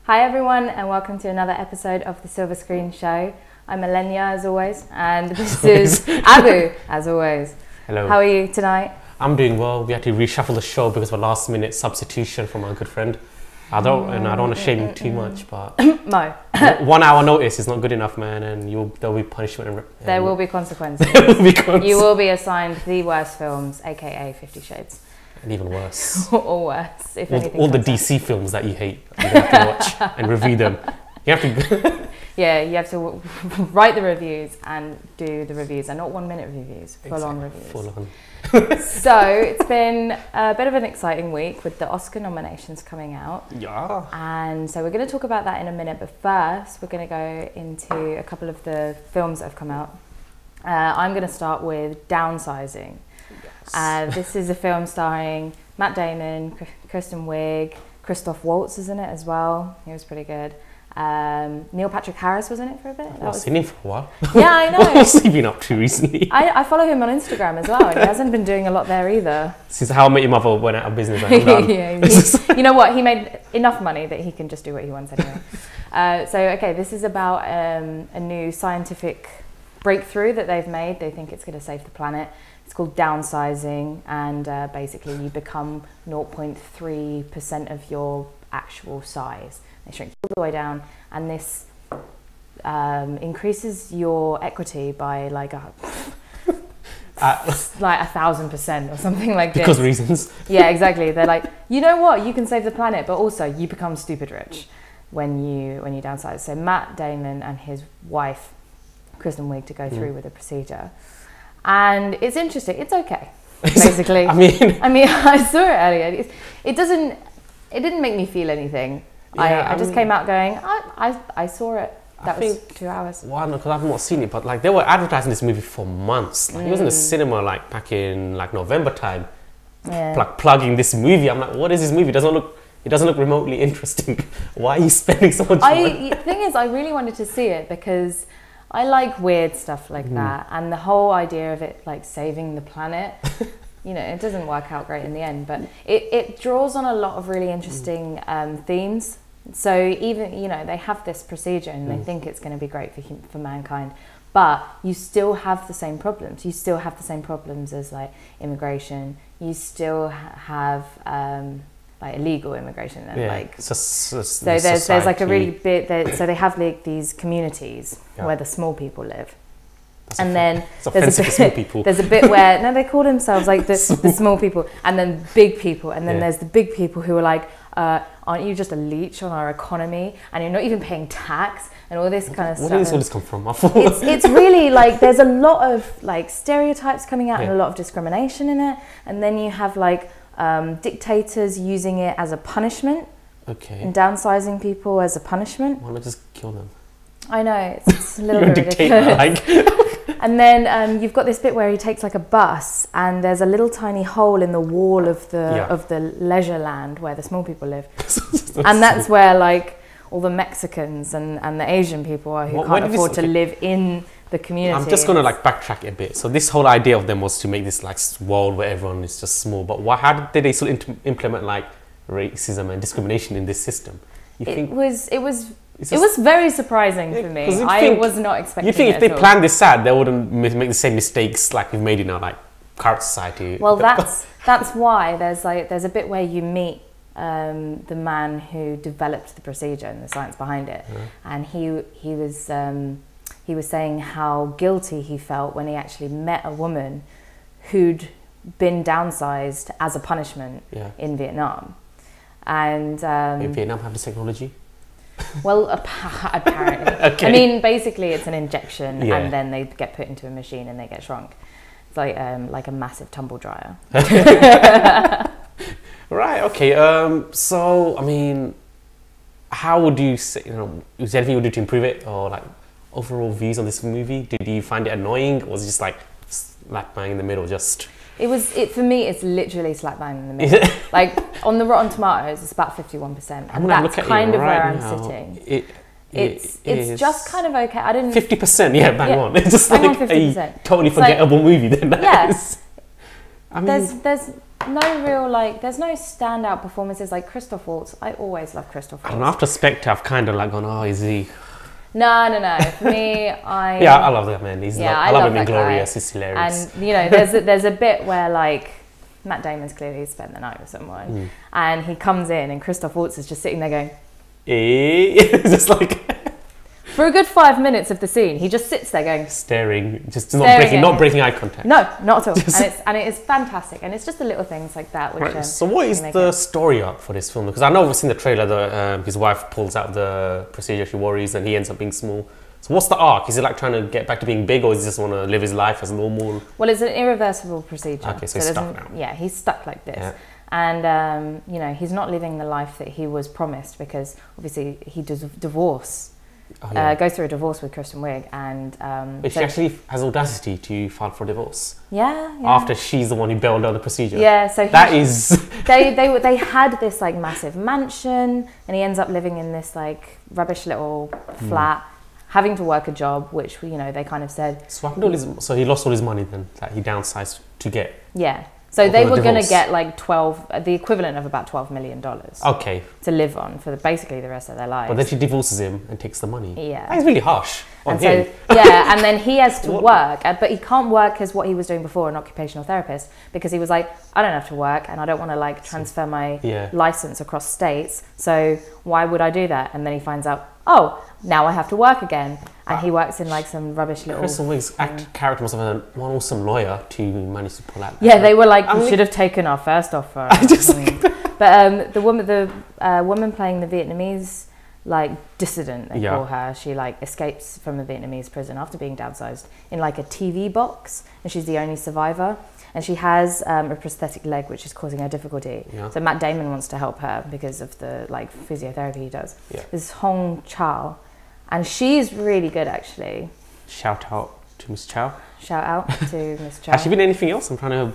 Hi everyone, and welcome to another episode of the Silver Screen Show. I'm Alenya as always, and this is Abu as always. Hello. How are you tonight? I'm doing well. We had to reshuffle the show because of a last minute substitution from our good friend. I don't want to shame you too much, but Mo. 1 hour notice is not good enough, man, and there'll be punishment. And There will be consequences. You will be assigned the worst films, aka 50 Shades. And even worse. Or worse, if anything. All the DC films that you hate, you have to watch and review them. You have to. Yeah, you have to write the reviews and do the reviews, and not 1 minute reviews, full-on reviews. Full on. So it's been a bit of an exciting week with the Oscar nominations coming out. Yeah. And so we're going to talk about that in a minute, but first we're going to go into a couple of the films that have come out. I'm going to start with Downsizing. Yes. This is a film starring Matt Damon, Kristen Wiig, Christoph Waltz is in it as well. He was pretty good. Neil Patrick Harris was in it for a bit. I've seen him for a while. Yeah, I know. What's he been up to recently? I follow him on Instagram as well, and he hasn't been doing a lot there either. Since How I Met Your Mother went out of business. Yeah, you know what? He made enough money that he can just do what he wants anyway. Okay, this is about a new scientific breakthrough that they've made. They think it's going to save the planet. It's called downsizing, and basically you become 0.3% of your actual size. They shrink you all the way down, and this increases your equity by like 1,000% or something like this. Because reasons. Yeah, exactly. They're like, you know what? You can save the planet, but also you become stupid rich when you downsize. So Matt Damon and his wife, Kristen Wiig, to go through with the procedure. And it's interesting. It's okay, basically. I mean, I saw it earlier. It didn't make me feel anything. Yeah, I just came out going, I saw it. That was 2 hours. Well, because I've not seen it, but like they were advertising this movie for months. Like it was in the cinema like back in like November time. Yeah. Like plugging this movie. I'm like, what is this movie? It doesn't look remotely interesting. Why are you spending so much money? The thing is, I really wanted to see it because I like weird stuff like that, and the whole idea of it like saving the planet, you know, it doesn't work out great in the end, but it draws on a lot of really interesting themes. So even, you know, they have this procedure and they think it's going to be great for mankind, but you still have the same problems. You still have the same problems as like immigration. You still have like illegal immigration and like so there's like a really bit that, so they have like these communities where the small people live. And then there's a bit where no, they call themselves like the small people, and then big people, and then there's the big people who are like, aren't you just a leech on our economy, and you're not even paying tax and all this kind of stuff. Where does all this come from? It's really like there's a lot of like stereotypes coming out and a lot of discrimination in it, and then you have like dictators using it as a punishment. Okay. And downsizing people as a punishment. Why not just kill them? I know, it's a little bit ridiculous. And then you've got this bit where he takes like a bus, and there's a little tiny hole in the wall of the leisure land where the small people live. And that's where like all the Mexicans and the Asian people are who can't afford to live in the community. I'm just going to like backtrack a bit. So this whole idea of them was to make this like world where everyone is just small. But how did they still implement like racism and discrimination in this system? It was very surprising for me. I was not expecting it. You think if they planned this out, they wouldn't make the same mistakes like we've made in our like current society? Well, that's why there's a bit where you meet the man who developed the procedure and the science behind it, and he was saying how guilty he felt when he actually met a woman who'd been downsized as a punishment in Vietnam. And in Vietnam have this technology? Well, apparently. Okay. I mean, basically it's an injection and then they get put into a machine and they get shrunk. It's like a massive tumble dryer. Right, okay. So, I mean, how would you say, you know, is there anything you would do to improve it, or like overall views on this movie? Did you find it annoying, or was it just like slap bang in the middle just... For me, it's literally slap bang in the middle. Like on the Rotten Tomatoes, it's about 51%, and that's kind of where I'm sitting. It's just kind of okay. I didn't 50%. Yeah, bang on. It's just like 50%. A totally forgettable movie. Then yes. I mean, there's no real like. There's no standout performances like Christoph Waltz. I always love Christoph Waltz. And after Spectre, I've kind of like gone, oh, is he? No. For me, yeah, I love that man. I love him in Glorious. He's hilarious. And you know, there's a bit where like Matt Damon's clearly spent the night with someone, and he comes in, and Christoph Waltz is just sitting there going, just like. For a good 5 minutes of the scene, he just sits there going... Staring, just not breaking eye contact. No, not at all. And it is fantastic. And it's just the little things like that. Which, right. So what is the story arc for this film? Because I know we've seen the trailer that his wife pulls out the procedure she worries and he ends up being small. So what's the arc? Is he like trying to get back to being big, or does he just want to live his life as normal? Well, it's an irreversible procedure. Okay, so he's stuck now. Yeah, he's stuck like this. Yeah. And, you know, he's not living the life that he was promised because obviously he does divorce. Goes through a divorce with Kristen Wiig, and but she actually has audacity to file for divorce. Yeah. After she's the one who bailed out the procedure. Yeah, so that is. they had this like massive mansion, and he ends up living in this like rubbish little flat, having to work a job, which you know they kind of said. So he lost all his money then that he downsized to get. Yeah. So they were going to get like the equivalent of about $12 million. Okay. To live on for basically the rest of their lives. But then she divorces him and takes the money. Yeah. That's really harsh on him. And then he has to work, but he can't work as what he was doing before, an occupational therapist, because he was like, I don't have to work and I don't want to like transfer my license across states. So why would I do that? And then he finds out, oh, now I have to work again. And he works in like some rubbish little... Kristen Wiig's character must have had one awesome lawyer to manage to pull out that. Yeah, they were like, we should have taken our first offer. But the woman playing the Vietnamese like dissident, they call her, she like escapes from a Vietnamese prison after being downsized in like a TV box, and she's the only survivor. And she has a prosthetic leg, which is causing her difficulty. Yeah. So Matt Damon wants to help her because of the like physiotherapy he does. Yeah. This Hong Chow. And she's really good, actually. Shout out to Miss Chow. Shout out to Miss Chow. Has she been in anything else? I'm trying to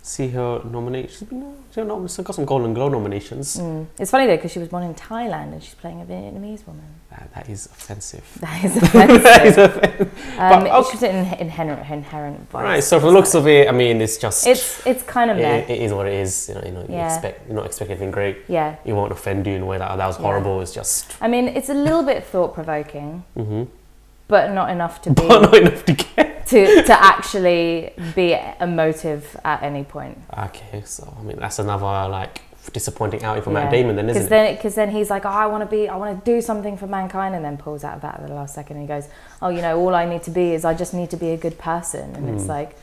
see her nominations. She's got some Golden Globe nominations. It's funny though, because she was born in Thailand and she's playing a Vietnamese woman. That is offensive. That is offensive. That is offensive. She's an inherent vice. Right, so from the looks of it, I mean, it's just... It's kind of meh. It is what it is. You you're not expecting anything great. Yeah. It won't offend you in a way that was horrible. Yeah. It's just... I mean, it's a little bit thought-provoking, but not enough to be... But not enough to get... to actually be emotive at any point. Okay, so I mean that's another like disappointing outing for Matt Damon then, isn't it? Because then he's like, oh, I want to do something for mankind, and then pulls out of that at the last second and he goes, oh, you know, all I need to be is I just need to be a good person. And it's like,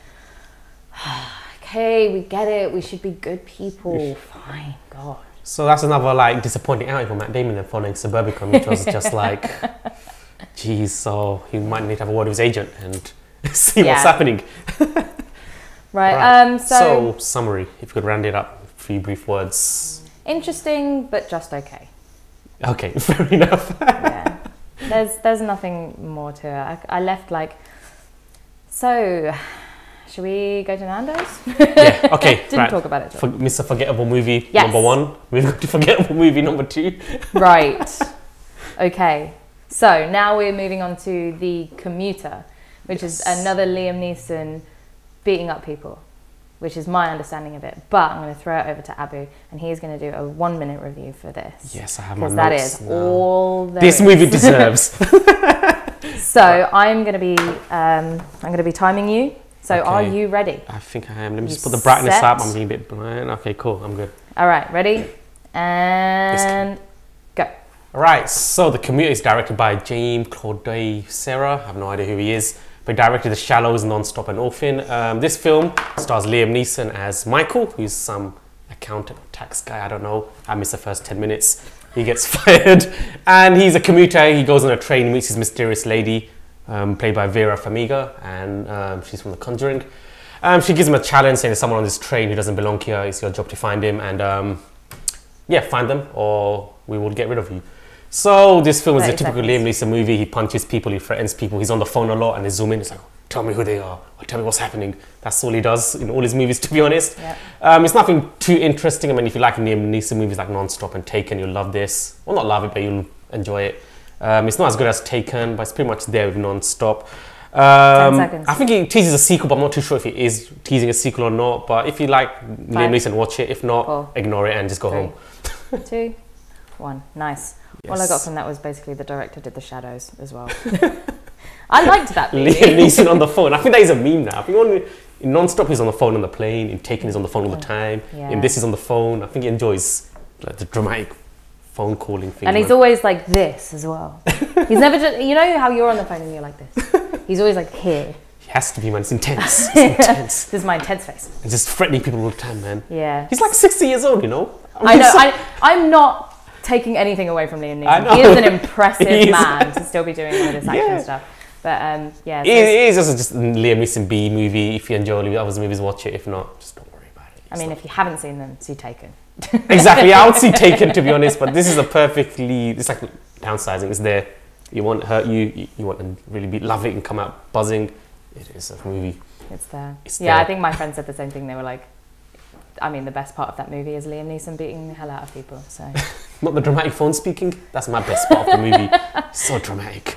okay, we get it, we should be good people. Fine, God. So that's another like disappointing outing for Matt Damon then, following Suburbicon, which was just like, geez, so he might need to have a word with his agent and see what's happening. Right. So summary, if you could round it up, a few brief words. Interesting, but just okay. Okay, fair enough. Yeah. There's nothing more to it. I left like, so should we go to Nando's? Yeah, okay. Didn't talk about it. Mr. Forgettable movie number 1. We've got to Forgettable movie number 2. Right. Okay. So now we're moving on to The Commuter, which is another Liam Neeson beating up people, which is my understanding of it. But I'm going to throw it over to Abu, and he's going to do a 1-minute review for this. Yes, I have my notes. Because that is all there this movie deserves. So I'm going to be timing you. So are you ready? I think I am. Let me just put the brightness up. I'm being a bit blind. Okay, cool. I'm good. All right, ready? And go. All right, so The Commuter is directed by James Claude Serra. I have no idea who he is, but he directed The Shallows, Non-Stop and Orphan. This film stars Liam Neeson as Michael, who's some accountant or tax guy, I don't know. I missed the first 10 minutes. He gets fired, and he's a commuter. He goes on a train, meets his mysterious lady, played by Vera Farmiga, and she's from The Conjuring. She gives him a challenge, saying there's someone on this train who doesn't belong here. It's your job to find him, and find them, or we will get rid of you. So this film is a typical Liam Neeson movie. He punches people, he threatens people, he's on the phone a lot, and they zoom in, it's like, tell me who they are, or tell me what's happening. That's all he does in all his movies, to be honest. Yeah. It's nothing too interesting. I mean, if you like Liam Neeson movies like Non-Stop and Taken, you'll love this. Well, not love it, but you'll enjoy it. It's not as good as Taken, but it's pretty much there with Non-Stop. 10 seconds. I think it teases a sequel, but I'm not too sure if it is teasing a sequel or not. But if you like Liam Neeson, watch it. If not, ignore it and just go home. 2, 1. Nice. Yes. All I got from that was basically the director did the shadows as well. I liked that movie. Liam Neeson on the phone. I think that is a meme now. I think in Non-Stop he's on the phone on the plane. In Taken he's on the phone all the time. Yeah. In this he's on the phone. I think he enjoys like the dramatic phone calling thing. And he's always like this as well. He's never just, you know how you're on the phone and you're like this. He's always like here. He has to be, man. It's intense. It's intense. This is my intense face. And just threatening people all the time, man. Yeah. He's like 60 years old, you know? I know. I'm not taking anything away from Liam Neeson. He is an impressive man to still be doing all of this action stuff. But yeah. So it is just a Liam Neeson B movie. If you enjoy other movies, watch it. If not, just don't worry about it. I mean, if you haven't seen them, see Taken. Exactly. I would see Taken, to be honest. But this is it's like downsizing. It's there. You want to hurt you. You want to really love it and come out buzzing. It is a movie. It's there. I think my friends said the same thing. They were like, I mean, the best part of that movie is Liam Neeson beating the hell out of people. So not the dramatic phone speaking. That's my best part of the movie. So dramatic.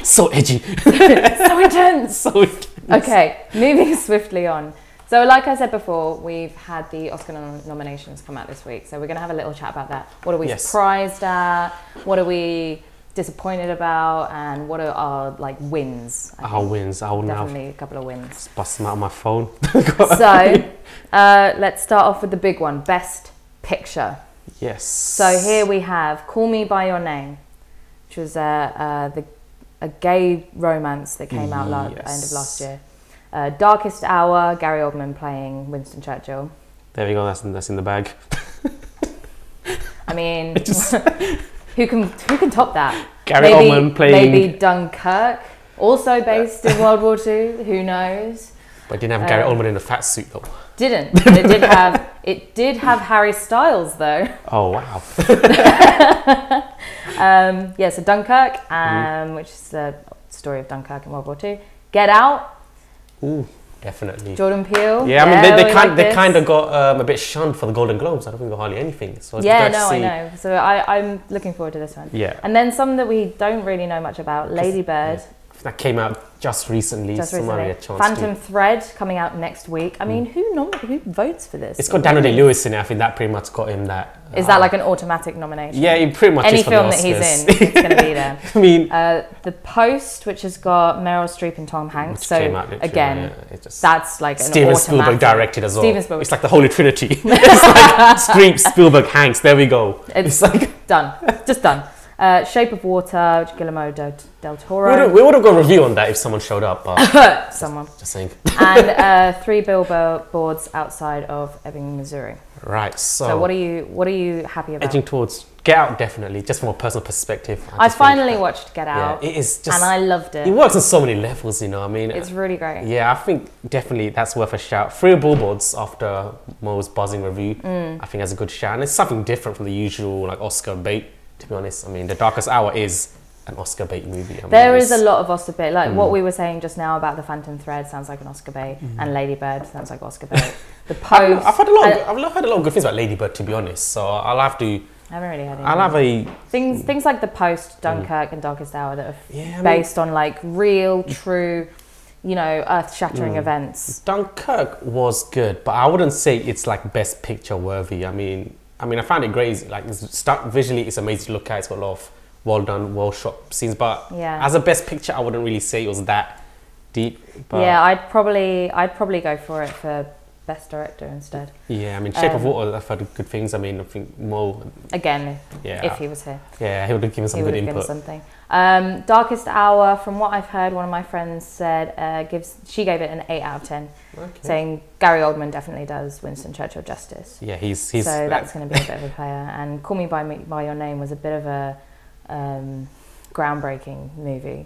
So edgy. So intense. So intense. Okay, moving swiftly on. So like I said before, we've had the Oscar nominations come out this week. So we're going to have a little chat about that. What are we surprised at? What are we disappointed about? And what are our wins? Our wins. I will definitely a couple of wins. Just bust them out on my phone. So let's start off with the big one, Best Picture. Yes. So here we have Call Me By Your Name, which was a gay romance that came out end of last year. Darkest Hour, Gary Oldman playing Winston Churchill. There we go. That's in the bag. I mean, who can top that? Gary Oldman playing. Maybe Dunkirk, also based in World War II. Who knows? But it didn't have Gary Oldman in a fat suit though. Didn't. But it did have Harry Styles though. Oh wow. So Dunkirk, which is the story of Dunkirk in World War II. Get Out. Ooh, definitely. Jordan Peele. Yeah, I mean they kind of got a bit shunned for the Golden Globes. I don't think they got hardly anything. So I know. So I'm looking forward to this one. Yeah. And then some that we don't really know much about. Lady Bird. That came out just recently. Phantom Thread coming out next week. I mean, who votes for this? It's got Daniel Day-Lewis in it. I think that pretty much got him that. Is that like an automatic nomination? Yeah, he pretty much any is for film the that he's in, it's going to be there. I mean, The Post, which has got Meryl Streep and Tom Hanks. So again, that's like Steven Spielberg directed as well. Steven Spielberg. It's like the Holy Trinity. It's like Streep, Spielberg, Hanks. There we go. It's like done, just done. Shape of Water, which Guillermo del Toro. We would have got a review on that if someone showed up. But someone. Just saying. And 3 billboards outside of Ebbing, Missouri. Right. So what are you happy about? Edging towards Get Out, definitely. Just from a personal perspective. I finally watched Get Out. Yeah, it is just. And I loved it. It works on so many levels, you know. I mean, it's really great. Yeah, I think definitely that's worth a shout. 3 billboards after Mo's buzzing review. I think that's a good shout, and it's something different from the usual Oscar bait. To be honest, I mean, The Darkest Hour is an Oscar bait movie. There is a lot of Oscar bait. What we were saying just now about the Phantom Thread sounds like an Oscar bait, and Lady Bird sounds like Oscar bait. The Post. I've heard a lot of good things about Lady Bird, to be honest. So I'll have to. I haven't really heard. I'll have a things like The Post, Dunkirk, and Darkest Hour that are based on real, true, earth-shattering events. Dunkirk was good, but I wouldn't say it's best picture worthy. I mean, I found it great. Visually, it's amazing to look at. It's got a lot of well done, well shot scenes. But as a best picture, I wouldn't really say it was that deep. But yeah, I'd probably go for it for best director instead. Yeah, I mean, Shape of Water, I've heard good things. I mean, I think Mo. Again, if he was here. Yeah, he would have given some good input. Something. Darkest Hour, from what I've heard, one of my friends said she gave it an 8 out of 10, saying Gary Oldman definitely does Winston Churchill justice. Yeah, he's so that's going to be a bit of a player. And Call Me by Your Name was a bit of a groundbreaking movie,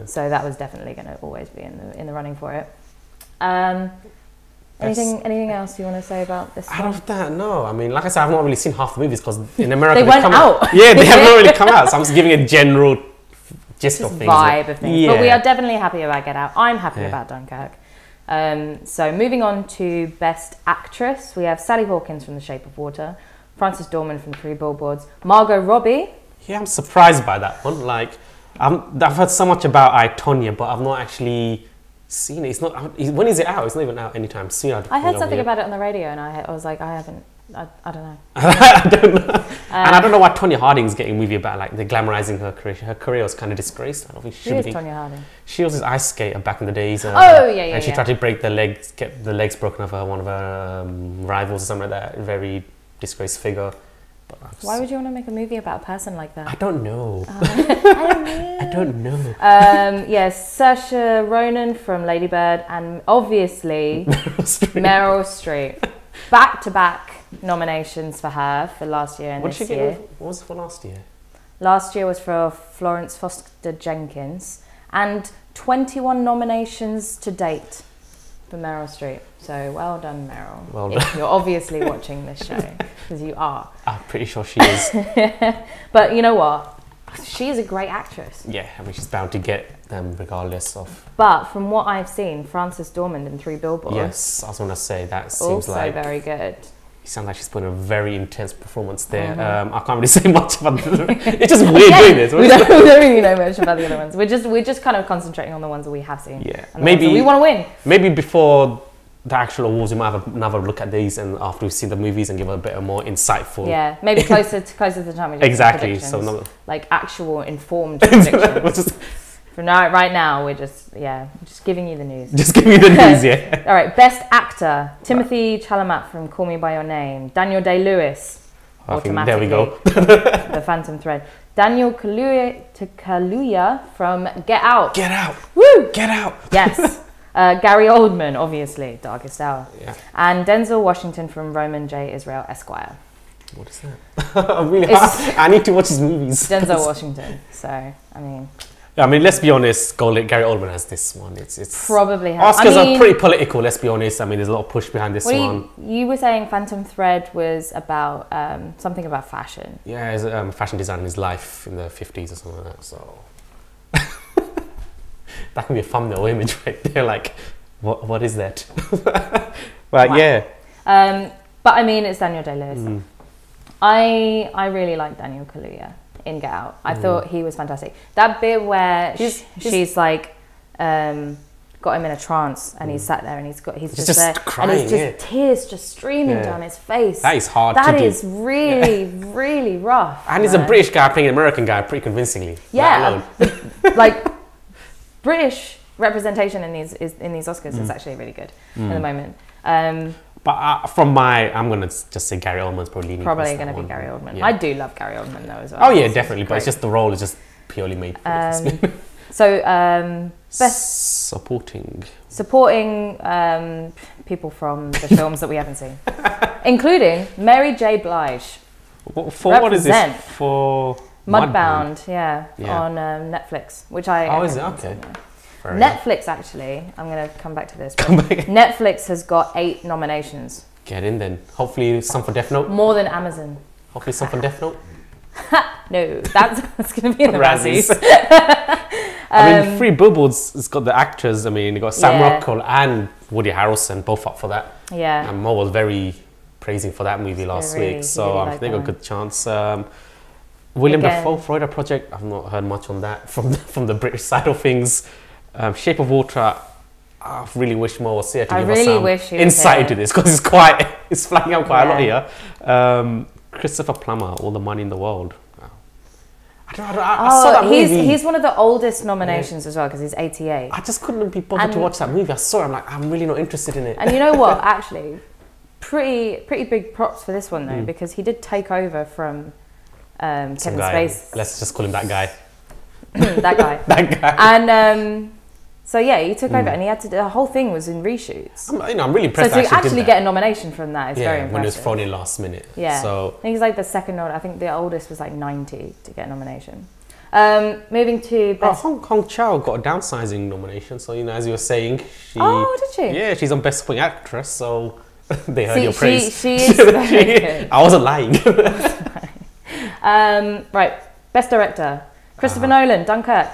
so that was definitely going to always be in the running for it. Anything else you want to say about this? Out of that, no. I mean, like I said, I've not really seen half the movies because in America they went out. Yeah, they haven't really come out. So I'm just giving a general gist of things. Vibe of things. Yeah. But we are definitely happy about Get Out. I'm happy about Dunkirk. So moving on to Best Actress, we have Sally Hawkins from The Shape of Water, Frances Dorman from 3 Billboards, Margot Robbie. Yeah, I'm surprised by that one. I've heard so much about I, Tonya, but I've not actually seen it. It's not. When is it out? It's not even out anytime soon. I heard something about it on the radio, and I was like, I haven't. I don't know. I don't know. And I don't know why Tonya Harding's getting a movie about, like, they're glamorizing her career. Her career was kind of disgraced. I don't think she should be. Tonya Harding? She was this ice skater back in the days. And she tried to break the legs, get the legs broken of one of her rivals or something like that. Very disgraced figure. But why would you want to make a movie about a person like that? I don't know. I don't know. Yes, Saoirse Ronan from Lady Bird, and obviously Meryl Streep. Back-to-back nominations for her for last year and this year. What was it for last year? Last year was for Florence Foster Jenkins, and 21 nominations to date for Meryl Streep. So well done, Meryl. Well done. If you're obviously watching this show, because you are. I'm pretty sure she is. But you know what? She is a great actress. Yeah, I mean, she's bound to get them regardless of... But from what I've seen, Frances Dormand in 3 Billboards... Yes, I was going to say, that seems also like... Also very good. It sounds like she's putting a very intense performance there. I can't really say much about it. It's just weird doing this. We don't really know much about the other ones. We're just kind of concentrating on the ones that we have seen. Yeah, maybe we want to win. Maybe before the actual awards, we might have another look at these, and after we've seen the movies, and give a bit of more insightful. Yeah, maybe closer to the time. We Exactly. So like actual informed predictions. For now, right now, we're just giving you the news. Just giving you the news, yeah. All right, best actor: Timothy Chalamet from Call Me by Your Name, Daniel Day-Lewis. There we go. The Phantom Thread. Daniel Kaluuya from Get Out. Get Out. Woo! Get Out. Yes. Gary Oldman, obviously, Darkest Hour. Yeah. And Denzel Washington from Roman J. Israel Esquire. What is that? I need to watch his movies. Denzel Washington. So, I mean... I mean, let's be honest, Gary Oldman has this one. It's probably has. Oscars are pretty political, let's be honest. I mean, there's a lot of push behind this one. You were saying Phantom Thread was about something about fashion. Yeah, it's fashion design in his life in the 50s or something like that. So that can be a thumbnail image right there. Like, what is that? But yeah. But I mean, it's Daniel Day-Lewis. I really like Daniel Kaluuya in Get Out. I thought he was fantastic. That bit where she's like got him in a trance, and he's sat there and he's just there crying, and it's just tears just streaming down his face. That is hard to do. That is really really rough. And he's a British guy playing an American guy pretty convincingly. Yeah, like British representation in these Oscars is actually really good at the moment. But I'm going to just say Gary Oldman's probably leaning. Probably going to be Gary Oldman. Yeah. I do love Gary Oldman though as well. Oh yeah, definitely. But it's just the role is just purely made for it. So best supporting people from the films that we haven't seen, including Mary J. Blige. For what is this? For Mudbound, yeah, on Netflix, which I... Oh, is it? Okay. Netflix, actually, I'm going to come back to this, but Netflix has got 8 nominations. Get in then. Hopefully some for Death Note. More than Amazon. Hopefully some for Death Note. No, that's going to be in the Razzies. I mean, 3 Billboards has got the actors. I mean, you got Sam Rockwell and Woody Harrelson both up for that. Yeah. And Mo was very praising for that movie last week, so I think they got a good chance. William Dafoe, Florida Project. I've not heard much on that from the British side of things. Shape of Water. I really wish Mo was here to give us some insight into this, because it's flagging out quite a lot here. Christopher Plummer, All the Money in the World. I saw that movie. He's one of the oldest nominations as well, because he's 88. I just couldn't be bothered to watch that movie. I saw it, I'm like, I'm really not interested in it. And you know what, actually, pretty big props for this one though, because he did take over from Kevin Spacey. Let's just call him that guy. That guy. That guy. And so yeah, he took over, and he had to. The whole thing was in reshoots. I'm really impressed. So to actually get a nomination from that is very impressive. When it was thrown in last minute. Yeah. So I think he's like the second. I think the oldest was like 90 to get a nomination. Moving to best. Hong Kong Chow got a downsizing nomination. So as you were saying, she. Oh, did she? Yeah, she's on Best Supporting Actress. So they heard your praise. She is very good. I wasn't lying. Right, best director: Christopher Nolan, Dunkirk.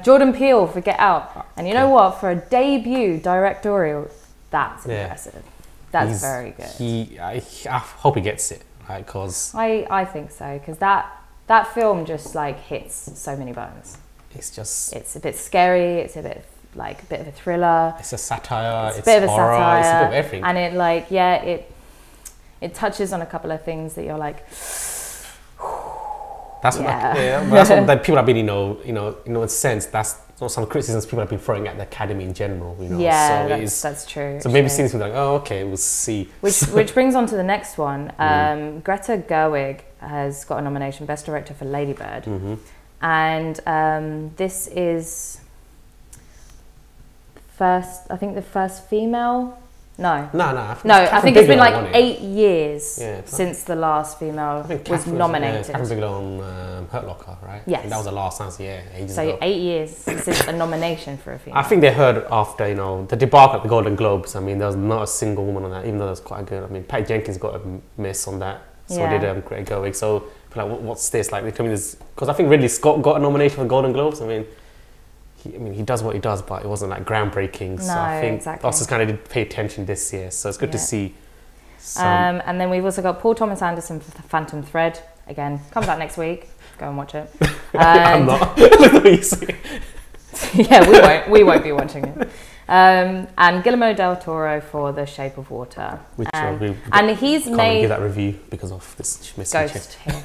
Jordan Peele for Get Out. And you know what? For a debut directorial, that's impressive. That's very good. I hope he gets it, right? Cause I think so, because that that film just like hits so many buttons. It's a bit scary. It's a bit of a thriller. It's a satire. It's a bit of a horror. satire. It's a bit of everything. And it touches on a couple of things that you're like. That's what that people have been, in a sense, that's some criticisms people have been throwing at the Academy in general, Yeah, so that's true. So maybe seeing this, like, oh, okay, we'll see. Which brings on to the next one. Greta Gerwig has got a nomination, Best Director for Lady Bird. And this is the first female. No. I think it's been like 8 years since the last female was nominated. Catherine Bigelow on Hurt Locker, right? Yes. That was the last time, ages ago. So 8 years since a nomination for a female. I think they heard after, the debacle at the Golden Globes. I mean, there was not a single woman on that, even though that was quite good. I mean, Patty Jenkins got a miss on that. So did Greta Gerwig. So, like, what's this? Like, they told me this, because I think Ridley Scott got a nomination for the Golden Globes. I mean, he does what he does, but it wasn't like groundbreaking. So I think Oscars kind of did pay attention this year. So it's good to see. And then we've also got Paul Thomas Anderson for The Phantom Thread. Again, comes out next week. Go and watch it. I'm not. Yeah, we won't be watching it. And Guillermo del Toro for The Shape of Water. And he's made... give that review because of this missing Ghost here.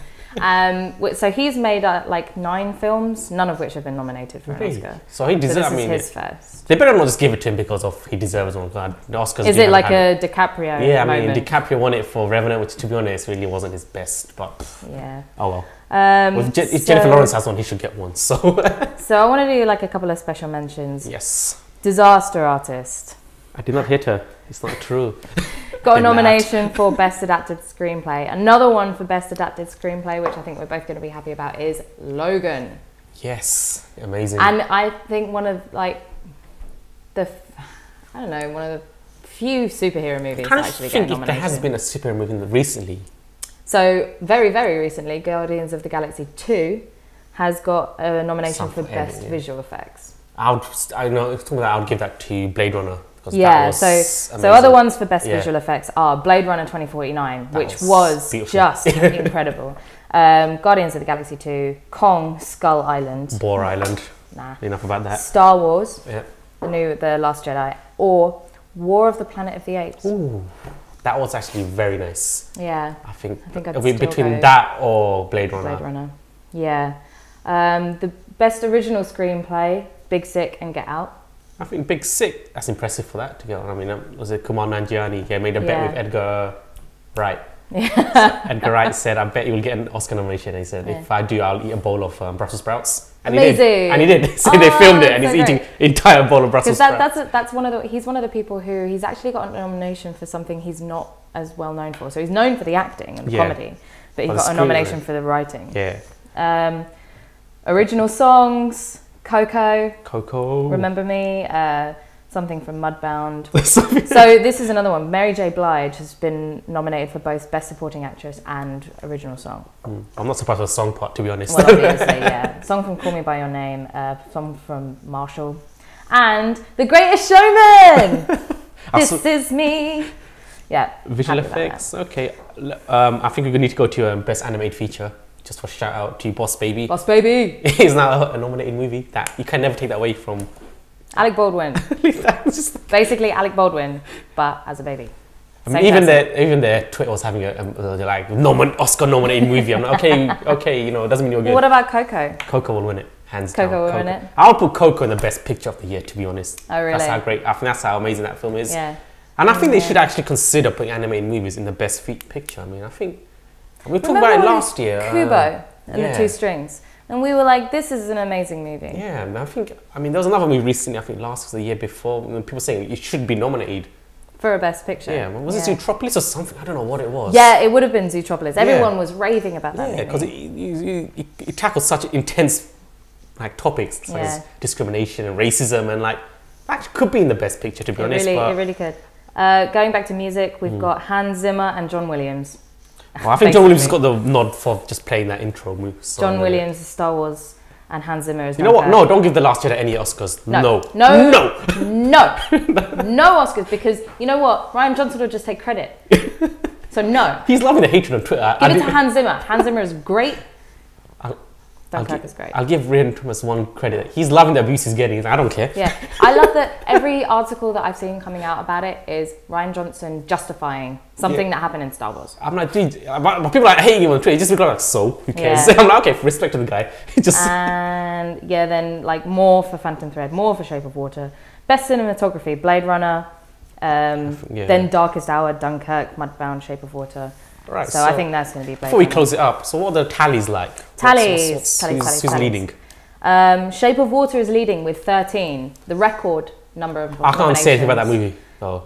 So he's made like 9 films, none of which have been nominated for an Oscar. So he deserves. So this is his first. They better not just give it to him because of he deserves one. The Oscars. Is it like a DiCaprio? Yeah, moment? DiCaprio won it for Revenant, which, to be honest, really wasn't his best. But yeah. Oh well. If Jennifer Lawrence has one, he should get one. So. So I want to do like a couple of special mentions. Yes. Disaster Artist. I did not hit her. It's not true. Got a nomination for Best Adapted Screenplay. Another one for Best Adapted Screenplay, which I think we're both going to be happy about, is Logan. Yes, amazing. And I think one of one of the few superhero movies that actually get nominated. There has been a superhero movie recently. So very, very recently, Guardians of the Galaxy 2 has got a nomination for Best Visual Effects. I would give that to Blade Runner. Yeah, so other ones for Best Visual Effects are Blade Runner 2049, which was just incredible. Guardians of the Galaxy 2, Kong, Skull Island. Boar Island. Nah. Enough about that. Star Wars, The Last Jedi, or War of the Planet of the Apes. Ooh, that was actually very nice. Yeah. I think I'd between that or Blade Runner. Blade Runner, yeah. The Best Original Screenplay, Big Sick and Get Out. I think Big Sick, that's impressive for that to go on. I mean, was it Kumar Nanjiani? He made a bet with Edgar Wright. So Edgar Wright said, I bet you will get an Oscar nomination. And he said, if I do, I'll eat a bowl of Brussels sprouts. And amazing. He did. So they filmed it and he's eating an entire bowl of Brussels sprouts. That's he's one of the people who, he's actually got a nomination for something he's not as well known for. So he's known for the acting and the comedy, but he got a nomination for the writing. Yeah. Original songs, Coco. Coco. Remember Me. Something from Mudbound. So this is another one. Mary J. Blige has been nominated for both Best Supporting Actress and Original Song. I'm not surprised with the song part, to be honest. Well, obviously, yeah. Song from Call Me By Your Name, song from Marshall, and The Greatest Showman. This is me. Yeah. Visual effects. Okay. I think we need to go to Best Animated Feature. Just for shout out to Boss Baby. Boss Baby. It's now a nominated movie that you can never take that away from. Alec Baldwin. Basically Alec Baldwin, but as a baby. I mean, even their Twitter was having a Oscar nominated movie. I'm like, okay, it doesn't mean you're good. Well, what about Coco? Coco will win it, hands down. Coco will win it. I'll put Coco in the Best Picture of the year, to be honest. Oh, really? That's how great. I think that's how amazing that film is. Yeah. And I think they should actually consider putting animated movies in the Best Picture. I mean, I think we talked about it last year. Kubo and the Two Strings. And we were like, this is an amazing movie. Yeah, I mean, there was another movie recently, I think last was the year before, when people saying it should be nominated. For a Best Picture. Yeah, was it Zootropolis or something? I don't know what it was. Yeah, it would have been Zootropolis. Everyone was raving about that movie. Yeah, because it tackles such intense topics, such as discrimination and racism, and that could be in the Best Picture, to be honest. It really could. Going back to music, we've got Hans Zimmer and John Williams. Well, I think John Williams got the nod for just playing that intro move. John Williams is Star Wars and Hans Zimmer is... You know what? No, don't give The Last Jedi any Oscars. No Oscars, because you know what? Ryan Johnson will just take credit. So no. He's loving the hatred on Twitter. Give it to Hans Zimmer. Hans Zimmer is great. Dunkirk is great. I'll give Ryan Thomas one credit. He's loving the abuse he's getting. He's like, I don't care. Yeah, I love that every article that I've seen coming out about it is Rian Johnson justifying something that happened in Star Wars. I'm like, dude, my people are hating him on Twitter. Just because like, so who cares? Yeah. I'm like, okay, respect to the guy. And yeah, then like more for Phantom Thread, more for Shape of Water, best cinematography, Blade Runner, then Darkest Hour, Dunkirk, Mudbound, Shape of Water. Right. So I think that's going to be Blade Before we Runner. close it up, so what are the tallies like? Tallies. Who's leading? Shape of Water is leading with 13, the record number of I can't say anything about that movie. Oh.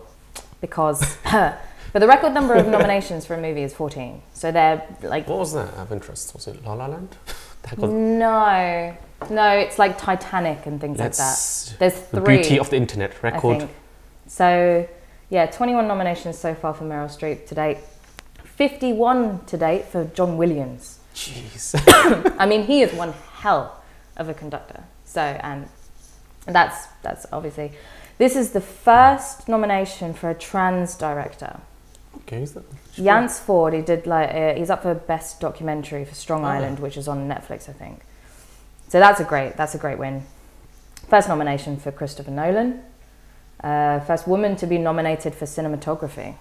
Because, but the record number of nominations for a movie is 14. So they're like... What was that out of interest? Was it La La Land? No, it's like Titanic and things like that. There's 3. The beauty of the internet record. I think. So, yeah, 21 nominations so far for Meryl Streep to date. 51 to date for John Williams. Jeez. I mean, he is one hell of a conductor. So, and that's obviously... This is the first nomination for a trans director. Okay, who's that? Jans Ford, he did he's up for best documentary for Strong Island, which is on Netflix, I think. So that's a great win. First nomination for Christopher Nolan. First woman to be nominated for cinematography.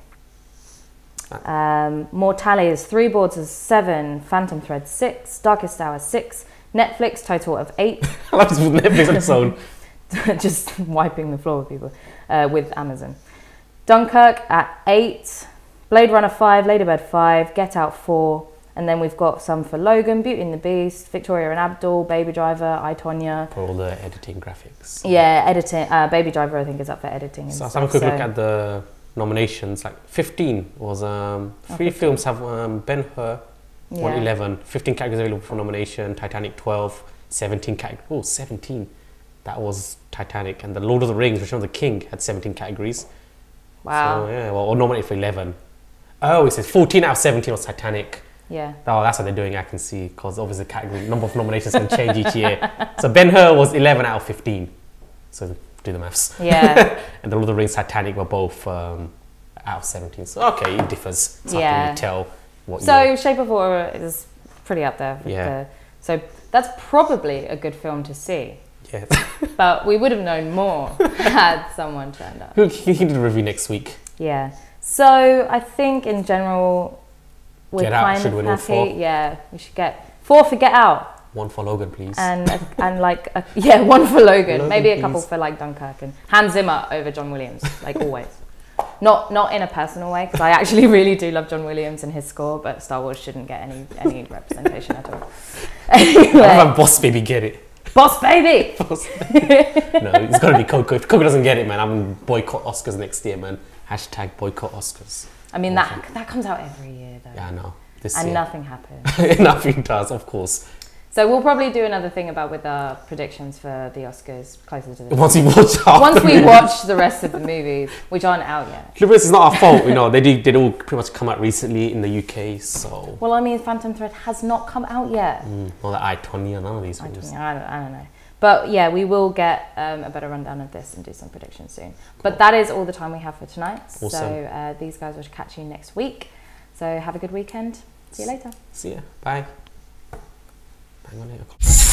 More tallies, 3 boards is 7, Phantom Thread 6, Darkest Hour 6, Netflix total of 8. I love this with Netflix on its own. Just wiping the floor with people, with Amazon. Dunkirk at 8, Blade Runner 5, Ladybird 5, Get Out 4, and then we've got some for Logan, Beauty and the Beast, Victoria and Abdul, Baby Driver, I, Tonya. For all the editing graphics. Yeah, editing. Baby Driver I think is up for editing. And so stuff, have a quick look at the nominations. Like 15 was 3 films have Ben-Hur, 11, 15 categories available for nomination, Titanic 12, 17 categories. Oh, 17. That was Titanic, and the Lord of the Rings, Return of the King, had 17 categories. Wow. So, yeah, well, or nominated for 11. Oh, it says 14 out of 17 was Titanic. Yeah. Oh, that's what they're doing, I can see, because obviously the category, number of nominations can change each year. So Ben-Hur was 11 out of 15. So do the maths. Yeah. And the Lord of the Rings, Titanic were both out of 17. So, okay, it differs. So I can really tell what So Shape of Water is pretty up there. So that's probably a good film to see. Yeah. But we would have known more had someone turned up. You can do the review next week. Yeah. So I think in general, we're Get Out kind should of win all happy. 4. Yeah, we should get 4 for Get Out. 1 for Logan, please. And like, 1 for Logan. Maybe a couple please. for like Dunkirk and Hans Zimmer over John Williams, like always. Not in a personal way, because I actually really do love John Williams and his score, but Star Wars shouldn't get any representation at all. Anyway. I love Boss Baby get it. Boss Baby! Boss Baby. No, it's got to be Coco. If Coco doesn't get it, man, I'm boycott Oscars next year, man. Hashtag boycott Oscars. I mean, that comes out every year, though. Yeah, I know. And nothing happens. Nothing does, of course. So we'll probably do another thing with our predictions for the Oscars closer to the Once we watch the rest of the movies, which aren't out yet. It's not our fault, they all pretty much come out recently in the UK, so... Well, I mean, Phantom Thread has not come out yet. Well, the I, Tonya, none of these ones. I don't know. But yeah, we will get a better rundown of this and do some predictions soon. Cool. But that is all the time we have for tonight. Awesome. So these guys will catch you next week. So have a good weekend. See you later. See ya. Bye. Hang on here.